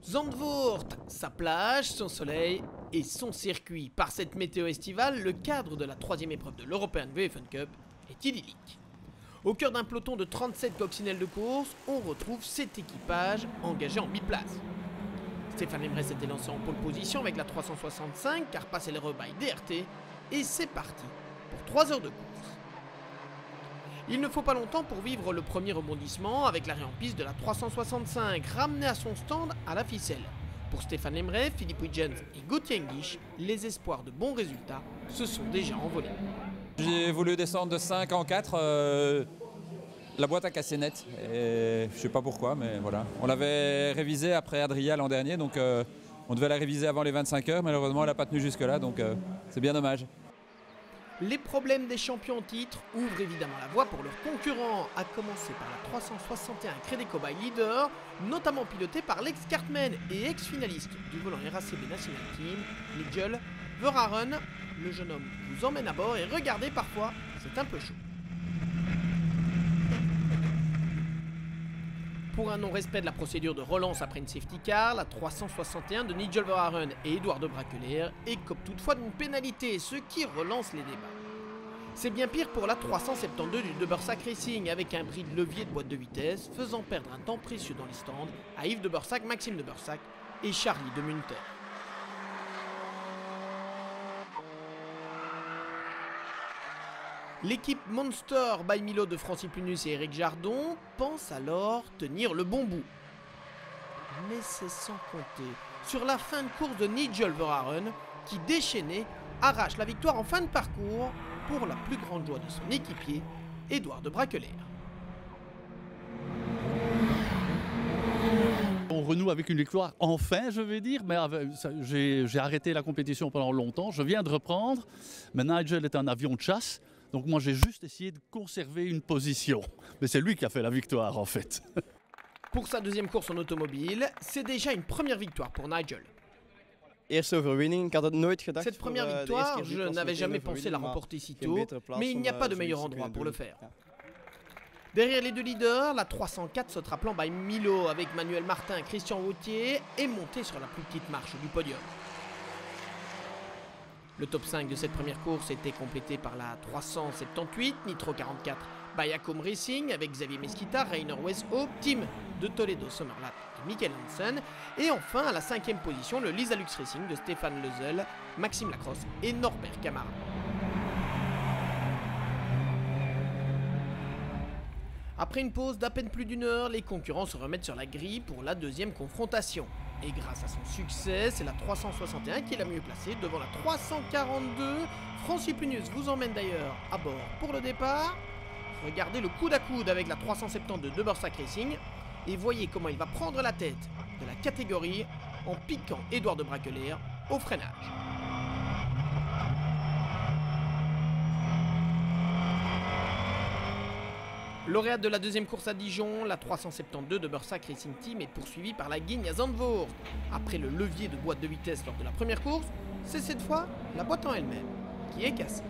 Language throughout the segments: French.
Zandvoort, sa plage, son soleil et son circuit. Par cette météo estivale, le cadre de la troisième épreuve de l'European VFN Cup est idyllique. Au cœur d'un peloton de 37 coccinelles de course, on retrouve 7 équipages engagés en biplace. Stéphane Lemret s'était lancé en pole position avec la 365, car passe le by DRT, et c'est parti pour 3 heures de course. Il ne faut pas longtemps pour vivre le premier rebondissement avec l'arrêt en piste de la 365, ramené à son stand à la ficelle. Pour Stéphane Lemret, Philippe Huygens et Gauthier English, les espoirs de bons résultats se sont déjà envolés. J'ai voulu descendre de 5 en 4, la boîte a cassé net, et je sais pas pourquoi, mais voilà. On l'avait révisé après Adria l'an dernier, donc on devait la réviser avant les 25 heures, malheureusement elle n'a pas tenu jusque là, donc c'est bien dommage. Les problèmes des champions en titre ouvrent évidemment la voie pour leurs concurrents, à commencer par la 361 Credeco by Leader, notamment pilotée par l'ex-Cartman et ex-finaliste du volant RACB National Team, Nigel Verhaeren. Le jeune homme vous emmène à bord et regardez, parfois c'est un peu chaud. Pour un non-respect de la procédure de relance après une safety car, la 361 de Nigel Verhaeren et Édouard de Braquelaire écope toutefois d'une pénalité, ce qui relance les débats. C'est bien pire pour la 372 du De Bursac Racing, avec un bris de levier de boîte de vitesse, faisant perdre un temps précieux dans les stands à Yves de Bursac, Maxime de Bursac et Charlie de Munter. L'équipe Monster by Milo de Francis Punus et Eric Jardon pense alors tenir le bon bout. Mais c'est sans compter sur la fin de course de Nigel Verhaeren qui, déchaîné, arrache la victoire en fin de parcours pour la plus grande joie de son équipier, Édouard de Braquelaire. On renoue avec une victoire, enfin je vais dire, mais j'ai arrêté la compétition pendant longtemps, je viens de reprendre, mais Nigel est un avion de chasse. Donc moi j'ai juste essayé de conserver une position. Mais c'est lui qui a fait la victoire en fait. Pour sa deuxième course en automobile, c'est déjà une première victoire pour Nigel. Cette première victoire, je n'avais jamais pensé la remporter si tôt, mais il n'y a pas de meilleur endroit pour le faire. Derrière les deux leaders, la 304 sautera plan by Milo avec Manuel Martin et Christian Wautier est montée sur la plus petite marche du podium. Le top 5 de cette première course était complété par la 378 Nitro 44 by Acom Racing avec Xavier Mesquita, Rainer Westhope, Tim de Toledo Sommerlath et Michael Hansen. Et enfin à la 5e position le Lisa Lux Racing de Stéphane Lezel, Maxime Lacrosse et Norbert Camara. Après une pause d'à peine plus d'une heure, les concurrents se remettent sur la grille pour la deuxième confrontation. Et grâce à son succès, c'est la 361 qui est la mieux placée devant la 342. Francis Punus vous emmène d'ailleurs à bord pour le départ. Regardez le coude à coude avec la 372 de Bursac Racing et voyez comment il va prendre la tête de la catégorie en piquant Édouard de Braquelaire au freinage. Lauréate de la deuxième course à Dijon, la 372 de Bursac Racing Team est poursuivie par la Guigne à Zandvoort. Après le levier de boîte de vitesse lors de la première course, c'est cette fois la boîte en elle-même qui est cassée.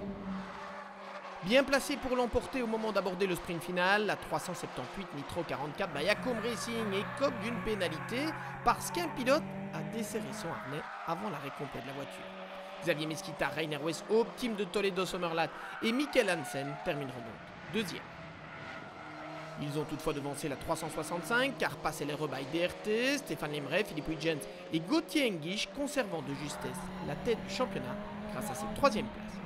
Bien placée pour l'emporter au moment d'aborder le sprint final, la 378 Nitro 44 by Acom Racing écope d'une pénalité parce qu'un pilote a desserré son harnais avant l'arrêt complet de la voiture. Xavier Mesquita, Rainer Westhope, Tim de Toledo Sommerlath et Michael Hansen termineront donc deuxième. Ils ont toutefois devancé la 365 car passait les by DRT, Stéphane Lemret, Philippe Huygens et Gauthier English conservant de justesse la tête du championnat grâce à cette troisième place.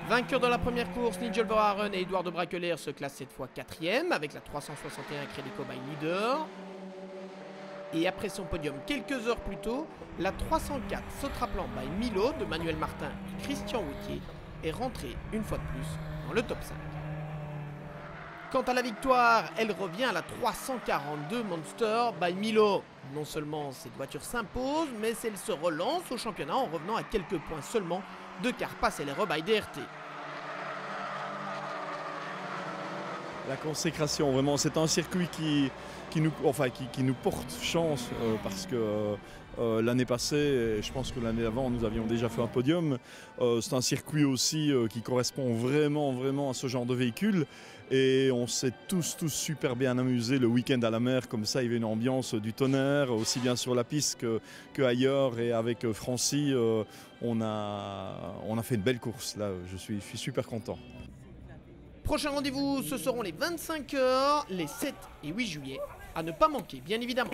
Vainqueur dans la première course, Nigel Verhaeren et Édouard de Braquelaire se classent cette fois 4e avec la 361 Credeco by Leader. Et après son podium quelques heures plus tôt, la 304 Sautraplan by Milo de Manuel Martin et Christian Wautier est rentrée une fois de plus dans le top 5. Quant à la victoire, elle revient à la 342 Monster by Milo. Non seulement cette voiture s'impose, mais elle se relance au championnat en revenant à quelques points seulement de Carpas et les by DRT. La consécration, vraiment, c'est un circuit qui nous porte chance parce que l'année passée, et je pense que l'année d'avant, nous avions déjà fait un podium. C'est un circuit aussi qui correspond vraiment à ce genre de véhicule. Et on s'est tous super bien amusés le week-end à la mer, comme ça il y avait une ambiance du tonnerre, aussi bien sur la piste que ailleurs. Et avec Francy, on a fait une belle course. Là, je suis super content. Prochain rendez-vous, ce seront les 25 heures, les 7 et 8 juillet, à ne pas manquer, bien évidemment.